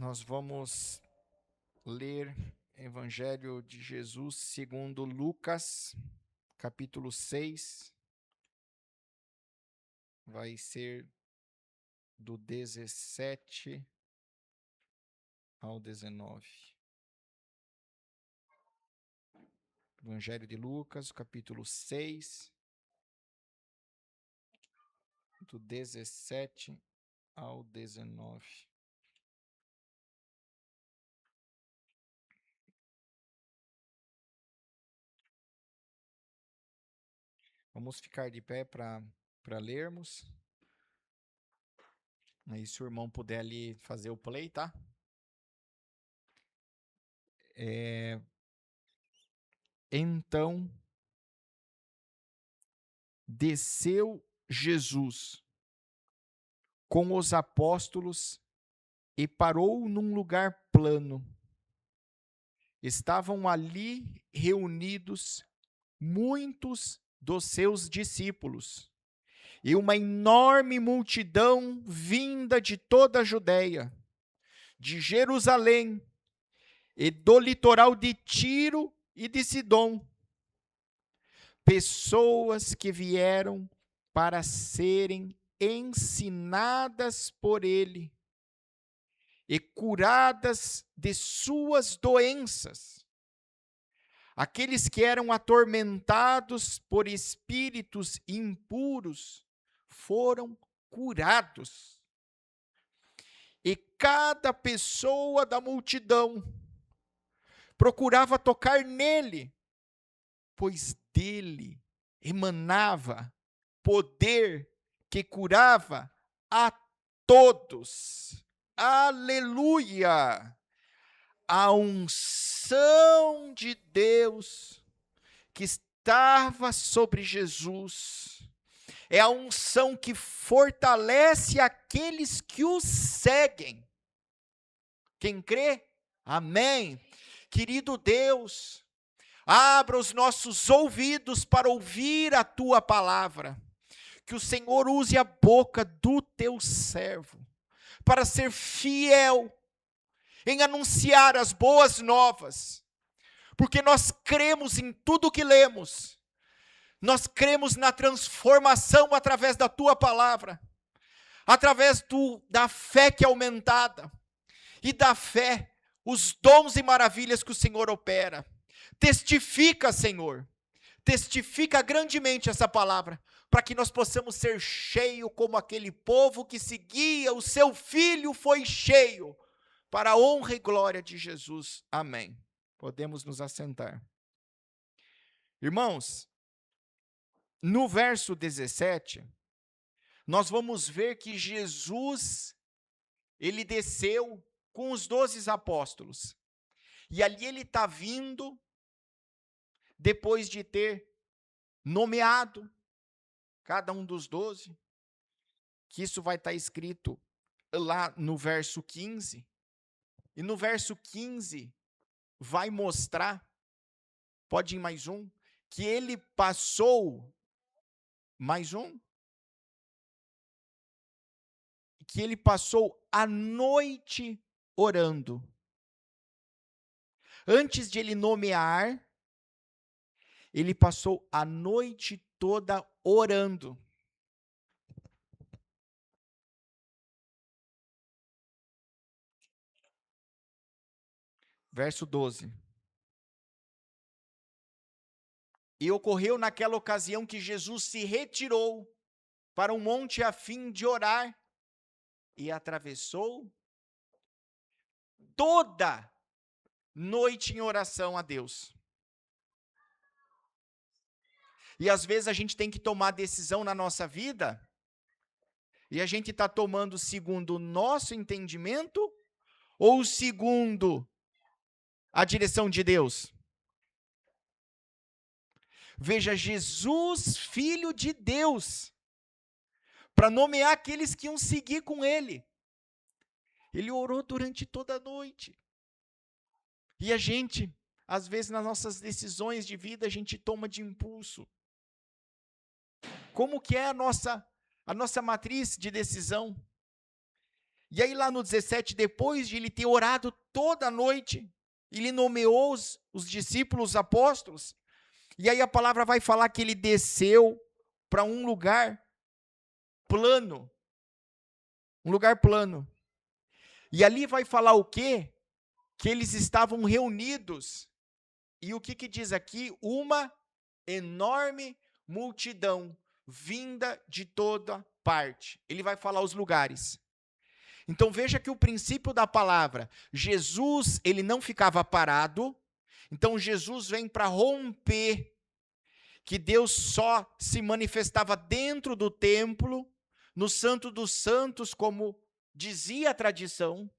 Nós vamos ler Evangelho de Jesus segundo Lucas, capítulo 6. Vai ser do 17 ao 19. Evangelho de Lucas, capítulo 6, do 17 ao 19. Vamos ficar de pé para lermos. Aí, se o irmão puder ali fazer o play, tá? Então, desceu Jesus com os apóstolos e parou num lugar plano. Estavam ali reunidos muitos dos seus discípulos e uma enorme multidão vinda de toda a Judéia, de Jerusalém e do litoral de Tiro e de Sidom. Pessoas que vieram para serem ensinadas por ele e curadas de suas doenças. Aqueles que eram atormentados por espíritos impuros foram curados. E cada pessoa da multidão procurava tocar nele, pois dele emanava poder que curava a todos. Aleluia! A unção de Deus que estava sobre Jesus é a unção que fortalece aqueles que o seguem. Quem crê? Amém. Querido Deus, abra os nossos ouvidos para ouvir a tua palavra. Que o Senhor use a boca do teu servo para ser fiel em anunciar as boas novas, porque nós cremos em tudo que lemos, nós cremos na transformação através da tua palavra, através da fé que é aumentada, e da fé, os dons e maravilhas que o Senhor opera. Testifica, Senhor, testifica grandemente essa palavra, para que nós possamos ser cheios como aquele povo que seguia o seu filho foi cheio, para a honra e glória de Jesus. Amém. Podemos nos assentar. Irmãos, no verso 17, nós vamos ver que Jesus, ele desceu com os 12 apóstolos. E ali ele está vindo, depois de ter nomeado cada um dos 12, que isso vai estar escrito lá no verso 15. E no verso 15 vai mostrar, pode ir mais um, que ele passou, mais um, que ele passou a noite orando. Antes de ele nomear, ele passou a noite toda orando. Verso 12. E ocorreu naquela ocasião que Jesus se retirou para um monte a fim de orar e atravessou toda noite em oração a Deus. E às vezes a gente tem que tomar decisão na nossa vida, e a gente está tomando segundo o nosso entendimento ou segundo a direção de Deus? Veja, Jesus, filho de Deus, para nomear aqueles que iam seguir com ele, ele orou durante toda a noite. E a gente, às vezes nas nossas decisões de vida, a gente toma de impulso. Como que é a nossa matriz de decisão? E aí lá no 17, depois de ele ter orado toda a noite, ele nomeou os discípulos, os apóstolos. E aí a palavra vai falar que ele desceu para um lugar plano. Um lugar plano. E ali vai falar o quê? Que eles estavam reunidos. E o que diz aqui? Uma enorme multidão vinda de toda parte. Ele vai falar os lugares. Então veja que o princípio da palavra, Jesus, ele não ficava parado. Então Jesus vem para romper que Deus só se manifestava dentro do templo, no Santo dos Santos, como dizia a tradição.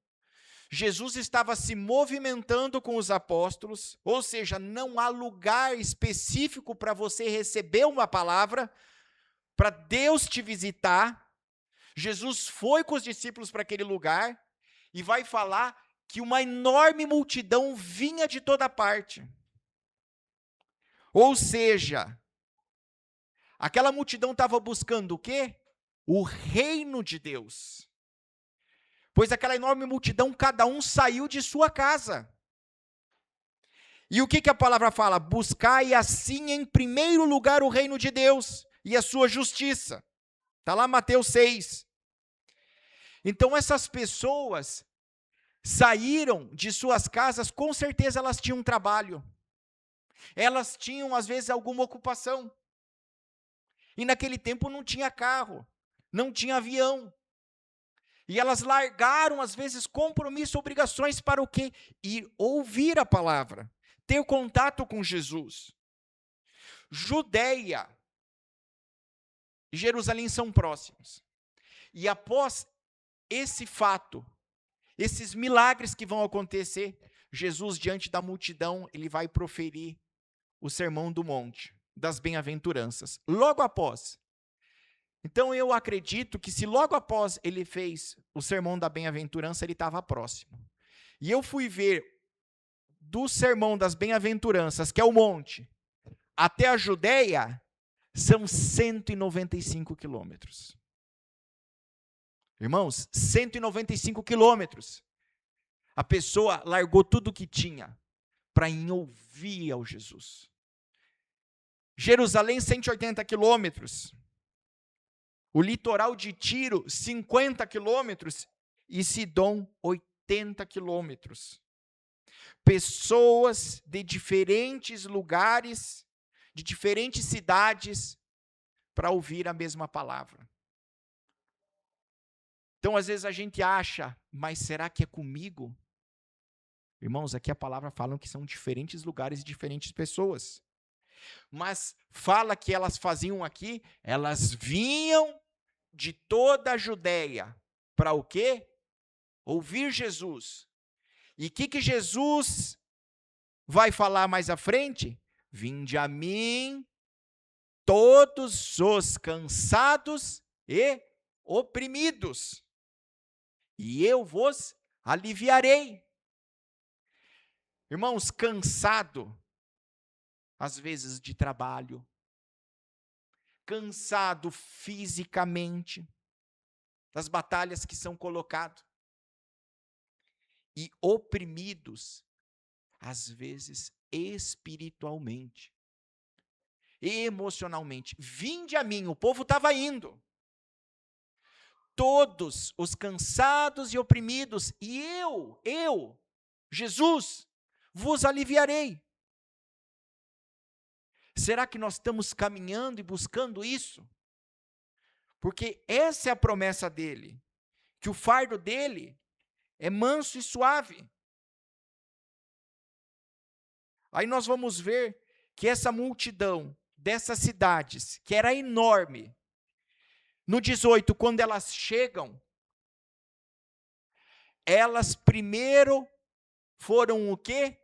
Jesus estava se movimentando com os apóstolos, ou seja, não há lugar específico para você receber uma palavra, para Deus te visitar. Jesus foi com os discípulos para aquele lugar e vai falar que uma enorme multidão vinha de toda parte. Ou seja, aquela multidão estava buscando o quê? O reino de Deus. Pois aquela enorme multidão, cada um saiu de sua casa. E o que a palavra fala? Buscai assim em primeiro lugar o reino de Deus e a sua justiça. Está lá Mateus 6. Então essas pessoas saíram de suas casas, com certeza elas tinham trabalho. Elas tinham, às vezes, alguma ocupação. E naquele tempo não tinha carro, não tinha avião. E elas largaram, às vezes, compromisso, obrigações para o quê? Ir ouvir a palavra, ter contato com Jesus. Judeia e Jerusalém são próximos. E após esse fato, esses milagres que vão acontecer, Jesus, diante da multidão, ele vai proferir o sermão do monte, das bem-aventuranças. Logo após. Então, eu acredito que se logo após ele fez o sermão da bem-aventurança, ele estava próximo. E eu fui ver do sermão das bem-aventuranças, que é o monte, até a Judeia, são 195 quilômetros. Irmãos, 195 quilômetros. A pessoa largou tudo o que tinha para ir ouvir ao Jesus. Jerusalém, 180 quilômetros. O litoral de Tiro, 50 quilômetros. E Sidom, 80 quilômetros. Pessoas de diferentes lugares, de diferentes cidades, para ouvir a mesma palavra. Então, às vezes a gente acha, mas será que é comigo? Irmãos, aqui a palavra fala que são diferentes lugares e diferentes pessoas. Mas fala que elas faziam aqui, elas vinham de toda a Judeia. Para o quê? Ouvir Jesus. E o que Jesus vai falar mais à frente? Vinde a mim, todos os cansados e oprimidos, e eu vos aliviarei. Irmãos, cansado, às vezes de trabalho, cansado fisicamente, das batalhas que são colocadas, e oprimidos, às vezes espiritualmente, emocionalmente. Vinde a mim, o povo estava indo. Todos os cansados e oprimidos, e eu, Jesus, vos aliviarei. Será que nós estamos caminhando e buscando isso? Porque essa é a promessa dele, que o fardo dele é manso e suave. Aí nós vamos ver que essa multidão dessas cidades, que era enorme, no 18, quando elas chegam, elas primeiro foram o quê?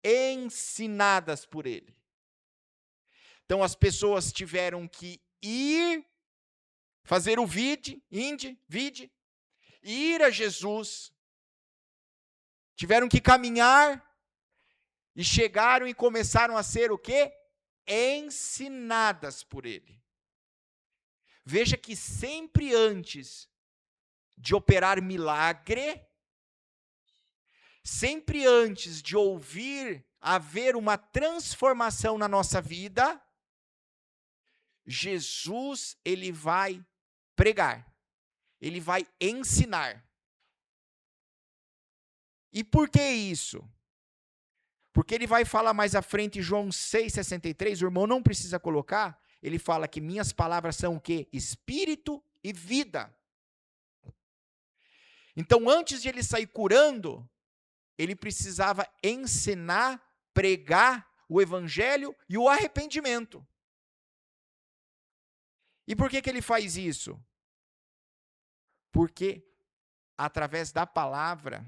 Ensinadas por ele. Então as pessoas tiveram que ir, fazer o vide, ir a Jesus. Tiveram que caminhar e chegaram e começaram a ser o quê? Ensinadas por ele. Veja que sempre antes de operar milagre, sempre antes de ouvir haver uma transformação na nossa vida, Jesus, ele vai pregar, ele vai ensinar. E por que isso? Porque ele vai falar mais à frente, João 6,63, o irmão não precisa colocar, ele fala que minhas palavras são o quê? Espírito e vida. Então, antes de ele sair curando, ele precisava ensinar, pregar o evangelho e o arrependimento. E por que ele faz isso? Porque através da palavra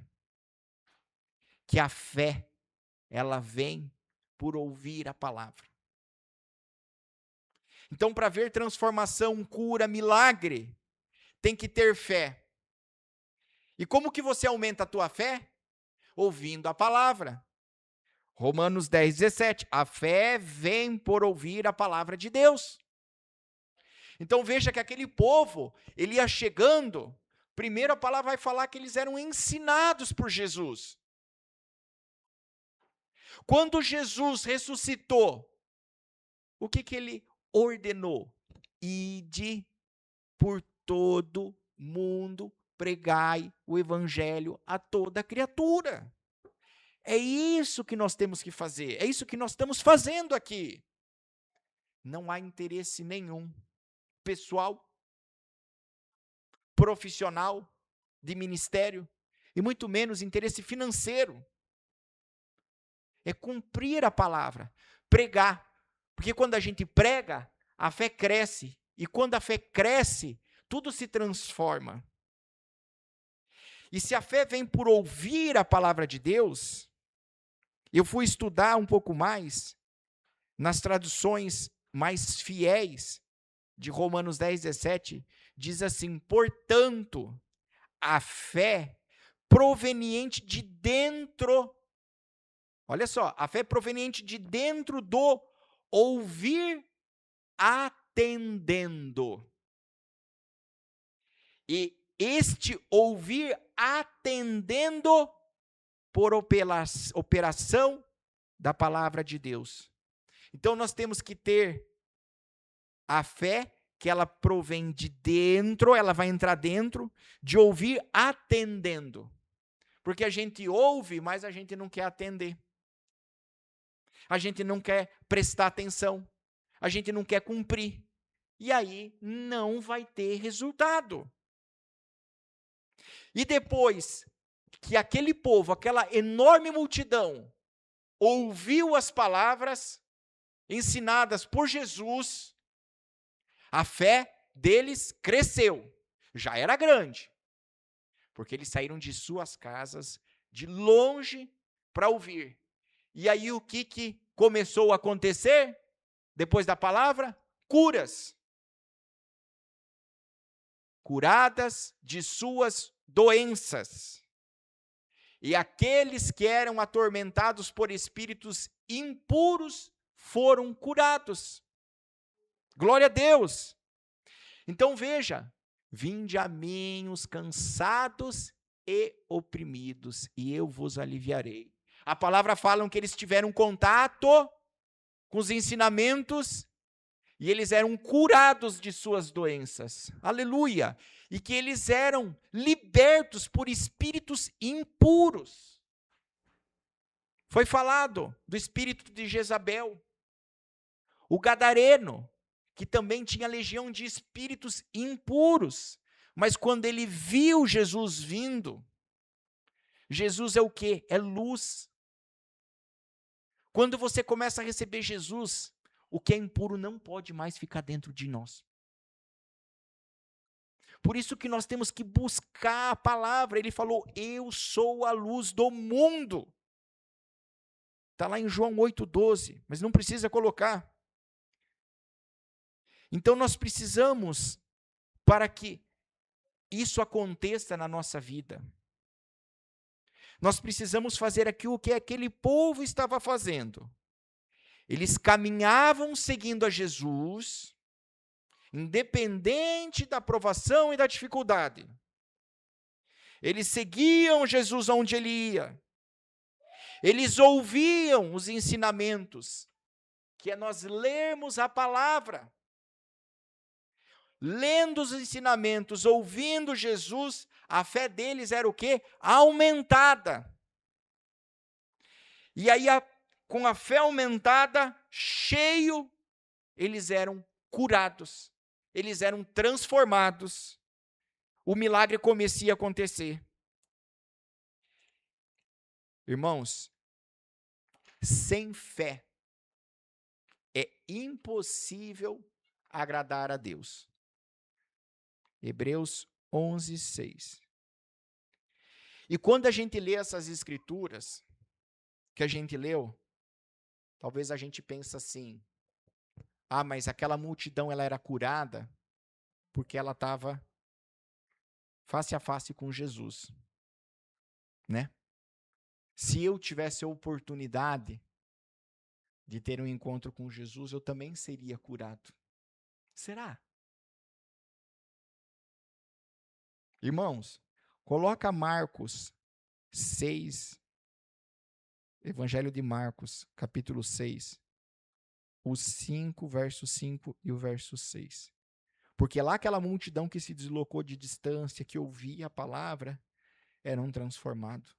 que a fé, ela vem por ouvir a palavra. Então, para ver transformação, cura, milagre, tem que ter fé. E como que você aumenta a tua fé? Ouvindo a palavra. Romanos 10:17, a fé vem por ouvir a palavra de Deus. Então veja que aquele povo, ele ia chegando, primeiro a palavra vai falar que eles eram ensinados por Jesus. Quando Jesus ressuscitou, o que ele ordenou? Ide por todo mundo, pregai o evangelho a toda criatura. É isso que nós temos que fazer, é isso que nós estamos fazendo aqui. Não há interesse nenhum, pessoal, profissional, de ministério, e muito menos interesse financeiro. É cumprir a palavra, pregar. Porque quando a gente prega, a fé cresce. E quando a fé cresce, tudo se transforma. E se a fé vem por ouvir a palavra de Deus, eu fui estudar um pouco mais nas traduções mais fiéis de Romanos 10:17, diz assim: portanto, a fé proveniente de dentro, olha só, a fé proveniente de dentro do ouvir atendendo. E este ouvir atendendo por operação da palavra de Deus. Então nós temos que ter a fé que ela provém de dentro, ela vai entrar dentro, de ouvir atendendo. Porque a gente ouve, mas a gente não quer atender. A gente não quer prestar atenção. A gente não quer cumprir. E aí não vai ter resultado. E depois que aquele povo, aquela enorme multidão, ouviu as palavras ensinadas por Jesus, a fé deles cresceu. Já era grande. Porque eles saíram de suas casas, de longe, para ouvir. E aí o que começou a acontecer? Depois da palavra? Curas. Curadas de suas doenças. E aqueles que eram atormentados por espíritos impuros foram curados. Glória a Deus. Então veja, vinde a mim os cansados e oprimidos, e eu vos aliviarei. A palavra fala que eles tiveram contato com os ensinamentos e eles eram curados de suas doenças. Aleluia! E que eles eram libertos por espíritos impuros. Foi falado do espírito de Jezabel. O gadareno, que também tinha legião de espíritos impuros. Mas quando ele viu Jesus vindo, Jesus é o quê? É luz. Quando você começa a receber Jesus, o que é impuro não pode mais ficar dentro de nós. Por isso que nós temos que buscar a palavra. Ele falou, eu sou a luz do mundo. Está lá em João 8,12, mas não precisa colocar. Então nós precisamos, para que isso aconteça na nossa vida, nós precisamos fazer aquilo que aquele povo estava fazendo. Eles caminhavam seguindo a Jesus, independente da provação e da dificuldade. Eles seguiam Jesus onde ele ia. Eles ouviam os ensinamentos, que é nós lermos a palavra. Lendo os ensinamentos, ouvindo Jesus, a fé deles era o quê? Aumentada. E aí, com a fé aumentada, cheio, eles eram curados. Eles eram transformados. O milagre começava a acontecer. Irmãos, sem fé é impossível agradar a Deus. Hebreus 11, 6. E quando a gente lê essas escrituras, que a gente leu, talvez a gente pense assim, mas aquela multidão ela era curada porque ela estava face a face com Jesus, né? Se eu tivesse a oportunidade de ter um encontro com Jesus, eu também seria curado. Será? Irmãos, coloca Marcos 6, Evangelho de Marcos, capítulo 6, o 5, verso 5 e o verso 6. Porque lá aquela multidão que se deslocou de distância, que ouvia a palavra, eram transformados.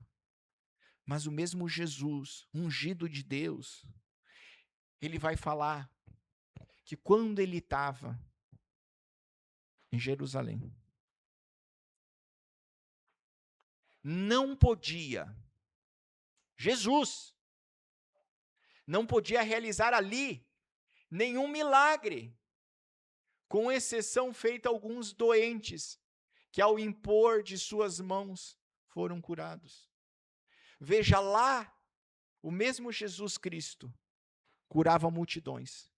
Mas o mesmo Jesus, ungido de Deus, ele vai falar que quando ele estava em Jerusalém, não podia, Jesus, não podia realizar ali nenhum milagre, com exceção feita a alguns doentes, que ao impor de suas mãos foram curados. Veja lá, o mesmo Jesus Cristo curava multidões.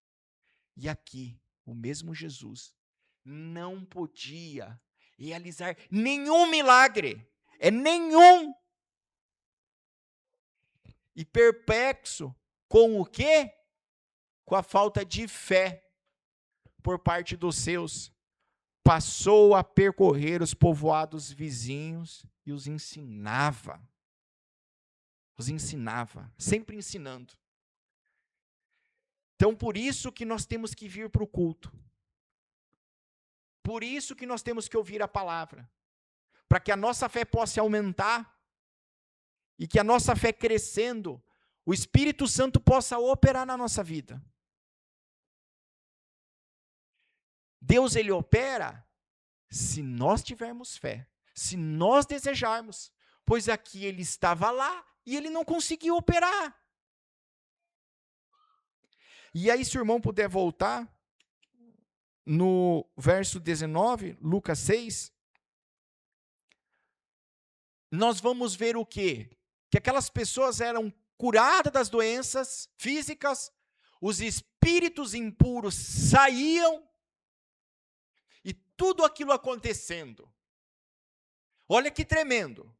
E aqui, o mesmo Jesus não podia realizar nenhum milagre. Nenhum. E perplexo com o quê? Com a falta de fé por parte dos seus. Passou a percorrer os povoados vizinhos e os ensinava. Os ensinava, sempre ensinando. Então, por isso que nós temos que vir para o culto. Por isso que nós temos que ouvir a palavra. Para que a nossa fé possa aumentar e que a nossa fé crescendo, o Espírito Santo possa operar na nossa vida. Deus, ele opera se nós tivermos fé, se nós desejarmos, pois aqui ele estava lá e ele não conseguiu operar. E aí, se o irmão puder voltar, no verso 19, Lucas 6, nós vamos ver o quê? Que aquelas pessoas eram curadas das doenças físicas, os espíritos impuros saíam, e tudo aquilo acontecendo. Olha que tremendo.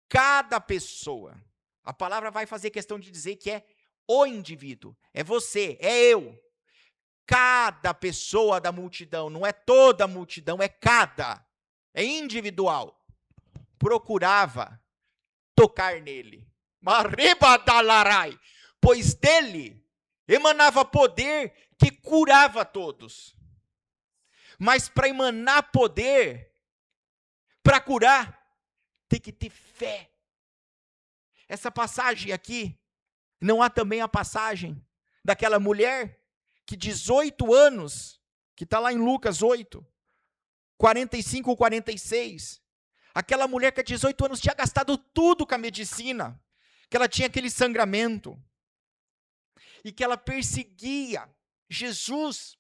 Cada pessoa, a palavra vai fazer questão de dizer que é o indivíduo, é você, é eu. Cada pessoa da multidão, não é toda a multidão, é cada, é individual. Procurava tocar nele. Maribadalarai, pois dele emanava poder que curava todos. Mas para emanar poder, para curar, tem que ter fé. Essa passagem aqui, não há também a passagem daquela mulher que 18 anos, que está lá em Lucas 8, 45 ou 46, aquela mulher que há 18 anos tinha gastado tudo com a medicina, que ela tinha aquele sangramento, e que ela perseguia Jesus.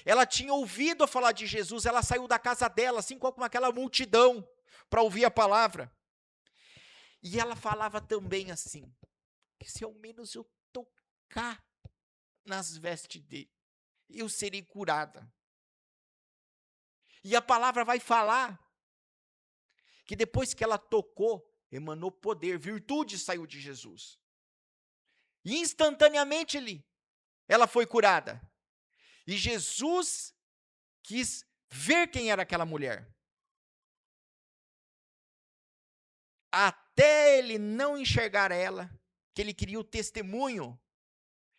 Ela tinha ouvido falar de Jesus, ela saiu da casa dela, assim como aquela multidão, para ouvir a palavra. E ela falava também assim, que se ao menos eu tocar nas vestes dele, eu serei curada. E a palavra vai falar que depois que ela tocou, emanou poder, virtude saiu de Jesus. E instantaneamente ela foi curada. E Jesus quis ver quem era aquela mulher. até ele não enxergar ela, que ele queria o testemunho,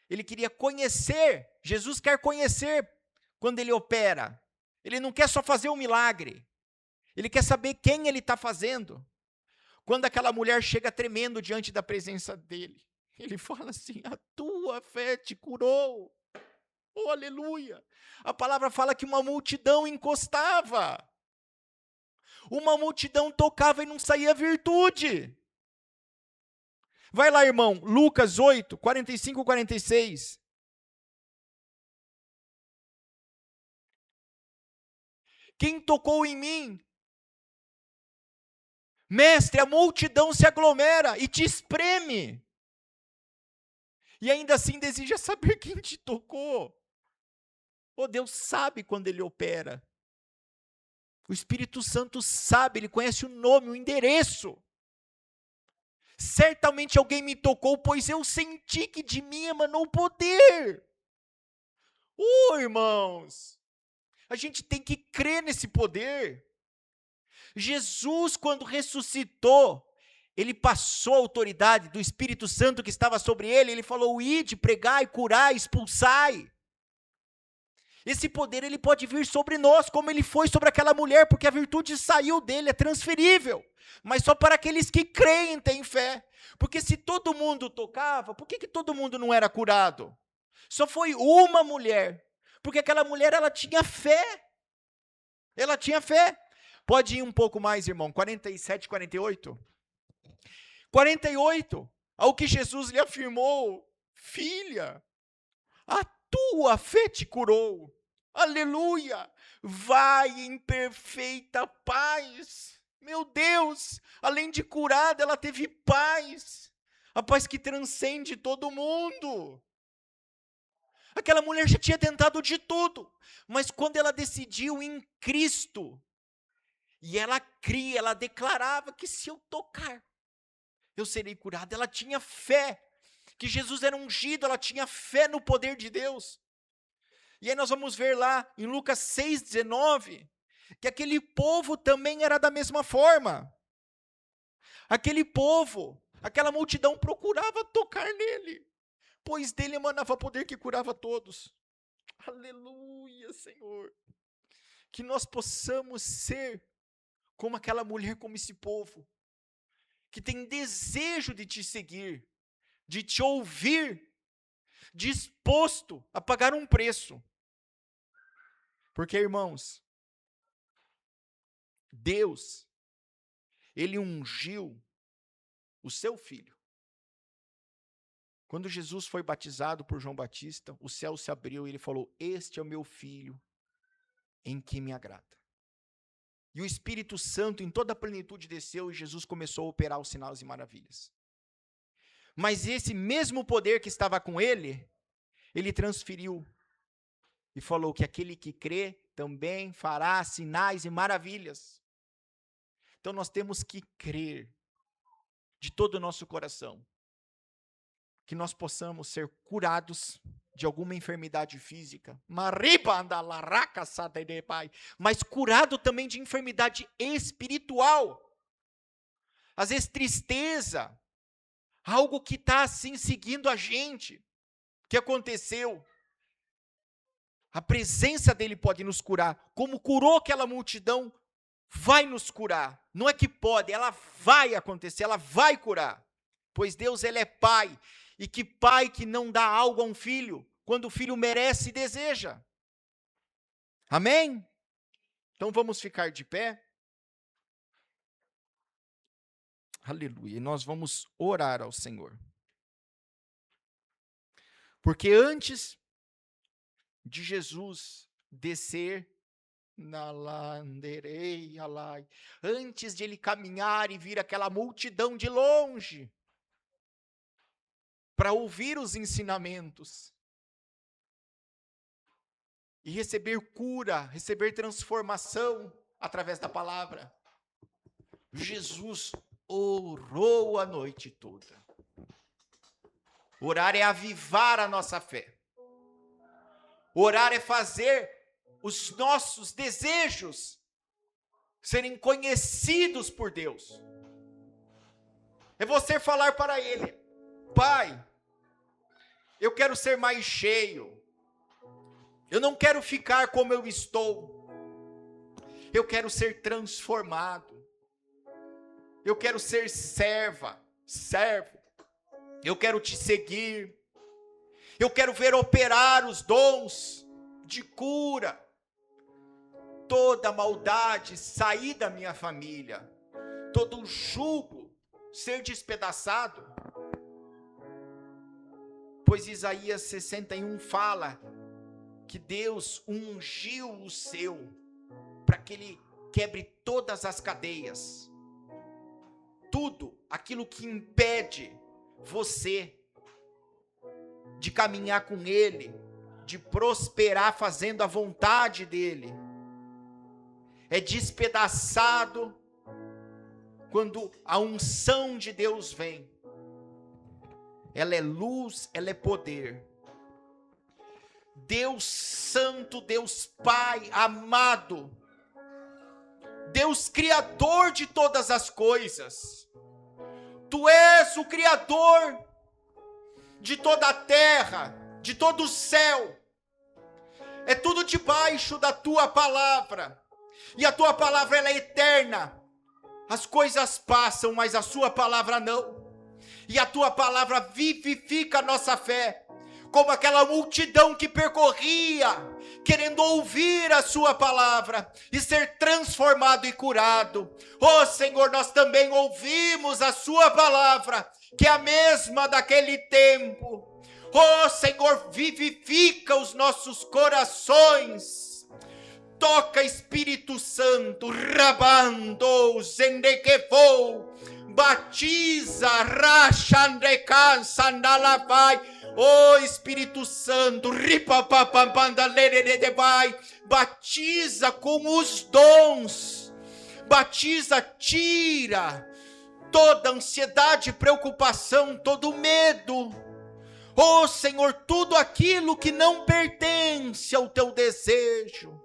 ele queria conhecer, Jesus quer conhecer quando ele opera, ele não quer só fazer um milagre, ele quer saber quem ele está fazendo. Quando aquela mulher chega tremendo diante da presença dele, ele fala assim: a tua fé te curou. Oh, aleluia! A palavra fala que uma multidão encostava. Uma multidão tocava e não saía virtude. Vai lá, irmão, Lucas 8, 45 e 46. Quem tocou em mim? Mestre, a multidão se aglomera e te espreme. E ainda assim deseja saber quem te tocou. Oh, Deus sabe quando ele opera. O Espírito Santo sabe, ele conhece o nome, o endereço. Certamente alguém me tocou, pois eu senti que de mim emanou poder. Irmãos, a gente tem que crer nesse poder. Jesus, quando ressuscitou, ele passou a autoridade do Espírito Santo que estava sobre ele, ele falou: ide, pregai, curai, expulsai. Esse poder ele pode vir sobre nós, como ele foi sobre aquela mulher, porque a virtude saiu dele, é transferível. Mas só para aqueles que creem, têm fé. Porque se todo mundo tocava, por que todo mundo não era curado? Só foi uma mulher, porque aquela mulher ela tinha fé. Ela tinha fé. Pode ir um pouco mais, irmão, 47, 48. 48, ao que Jesus lhe afirmou: filha, a tua fé te curou. Aleluia! Vai em perfeita paz. Meu Deus, além de curada, ela teve paz. A paz que transcende todo mundo. Aquela mulher já tinha tentado de tudo, mas quando ela decidiu em Cristo, e ela cria, ela declarava que se eu tocar, eu serei curada. Ela tinha fé, que Jesus era ungido, ela tinha fé no poder de Deus. E aí nós vamos ver lá em Lucas 6,19, que aquele povo também era da mesma forma. Aquele povo, aquela multidão procurava tocar nele, pois dele emanava poder que curava todos. Aleluia, Senhor. Que nós possamos ser como aquela mulher, como esse povo, que tem desejo de te seguir, de te ouvir, disposto a pagar um preço. Porque, irmãos, Deus, ele ungiu o seu filho. Quando Jesus foi batizado por João Batista, o céu se abriu e ele falou: este é o meu filho, em que me agrada. E o Espírito Santo em toda a plenitude desceu e Jesus começou a operar os sinais e maravilhas. Mas esse mesmo poder que estava com ele, ele transferiu e falou que aquele que crê também fará sinais e maravilhas. Então nós temos que crer de todo o nosso coração que nós possamos ser curados de alguma enfermidade física, mas curado também de enfermidade espiritual. Às vezes tristeza, algo que está assim seguindo a gente, que aconteceu. A presença dele pode nos curar, como curou aquela multidão, vai nos curar. Não é que pode, ela vai acontecer, ela vai curar. Pois Deus, ele é pai, e que pai que não dá algo a um filho, quando o filho merece e deseja. Amém? Então vamos ficar de pé. Aleluia. E nós vamos orar ao Senhor. Porque antes de Jesus descer na landerei, alai, antes de ele caminhar e vir aquela multidão de longe, para ouvir os ensinamentos, e receber cura, receber transformação através da palavra, Jesus orou a noite toda. Orar é avivar a nossa fé. Orar é fazer os nossos desejos serem conhecidos por Deus. É você falar para Ele: Pai, eu quero ser mais cheio. Eu não quero ficar como eu estou. Eu quero ser transformado. Eu quero ser servo. Eu quero te seguir. Eu quero ver operar os dons de cura. Toda maldade sair da minha família. Todo jugo ser despedaçado. Pois Isaías 61 fala que Deus ungiu o seu para que ele quebre todas as cadeias. Tudo aquilo que impede você de caminhar com Ele, de prosperar fazendo a vontade dEle, é despedaçado quando a unção de Deus vem. Ela é luz, ela é poder. Deus Santo, Deus Pai amado, Deus Criador de todas as coisas. Tu és o Criador de toda a terra, de todo o céu. É tudo debaixo da tua palavra. E a tua palavra ela é eterna. As coisas passam, mas a sua palavra não. E a tua palavra vivifica a nossa fé. Como aquela multidão que percorria, querendo ouvir a sua palavra e ser transformado e curado. Oh Senhor, nós também ouvimos a sua palavra, que é a mesma daquele tempo. Oh Senhor, vivifica os nossos corações. Toca Espírito Santo, rabando, zendequevou, batiza, rachandrecan, sandalavai. Oh Espírito Santo, batiza com os dons, batiza, tira toda ansiedade, preocupação, todo medo. Oh Senhor, tudo aquilo que não pertence ao teu desejo.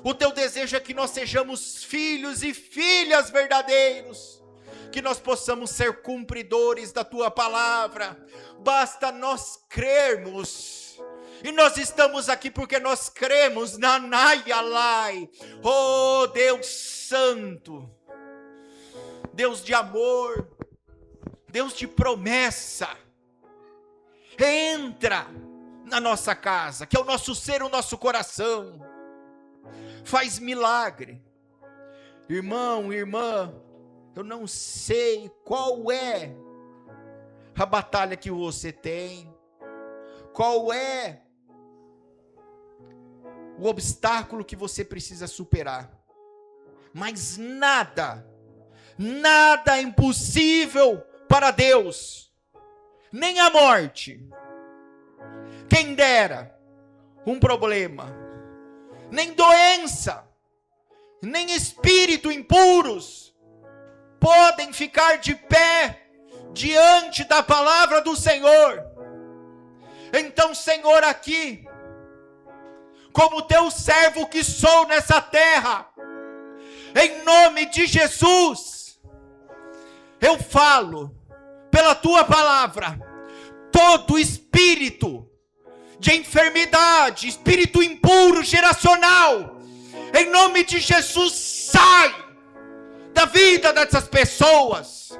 O teu desejo é que nós sejamos filhos e filhas verdadeiros, que nós possamos ser cumpridores da tua palavra. Basta nós crermos, e nós estamos aqui porque nós cremos na Nayalai. Oh Deus Santo, Deus de amor, Deus de promessa, entra na nossa casa, que é o nosso ser, o nosso coração, faz milagre. Irmão, irmã, eu não sei qual é a batalha que você tem, qual é o obstáculo que você precisa superar, mas nada é impossível para Deus, nem a morte, quem dera um problema, nem doença, nem espírito impuros podem ficar de pé diante da palavra do Senhor. Então, Senhor, aqui, como teu servo que sou nessa terra, em nome de Jesus, eu falo pela tua palavra, todo espírito de enfermidade, espírito impuro geracional, em nome de Jesus, sai da vida dessas pessoas,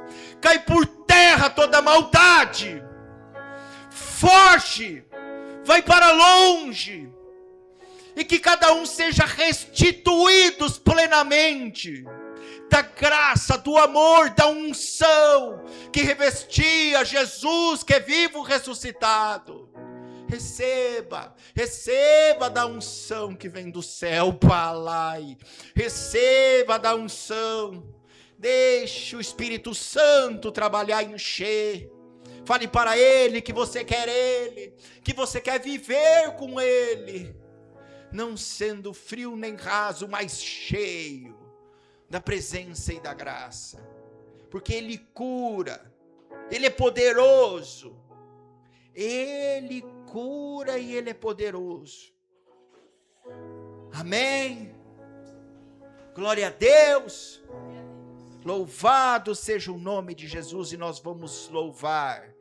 cai por terra toda maldade, foge, vai para longe, e que cada um seja restituídos plenamente da graça, do amor, da unção que revestia Jesus, que é vivo ressuscitado. Receba da unção que vem do céu, Palai. Receba da unção. Deixe o Espírito Santo trabalhar e encher. Fale para Ele que você quer Ele, que você quer viver com Ele, não sendo frio nem raso, mas cheio da presença e da graça, porque Ele cura, Ele é poderoso, Ele cura e Ele é poderoso. Amém? Glória a Deus. Louvado seja o nome de Jesus, e nós vamos louvar